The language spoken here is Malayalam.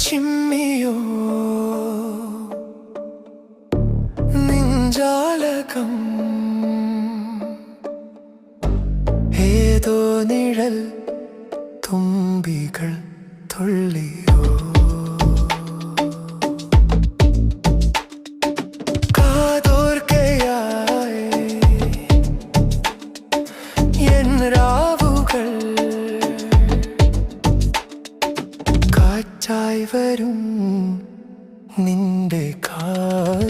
ചിമ്മിയോ നിഞ്ചാലകം ഏതോ നിഴൽ തുമ്പികൾ തുള്ളിയോ കാതോർക്കയായി എൻ രാവുകൾ കാറ്റായി വരും നിന്റെ കാൽ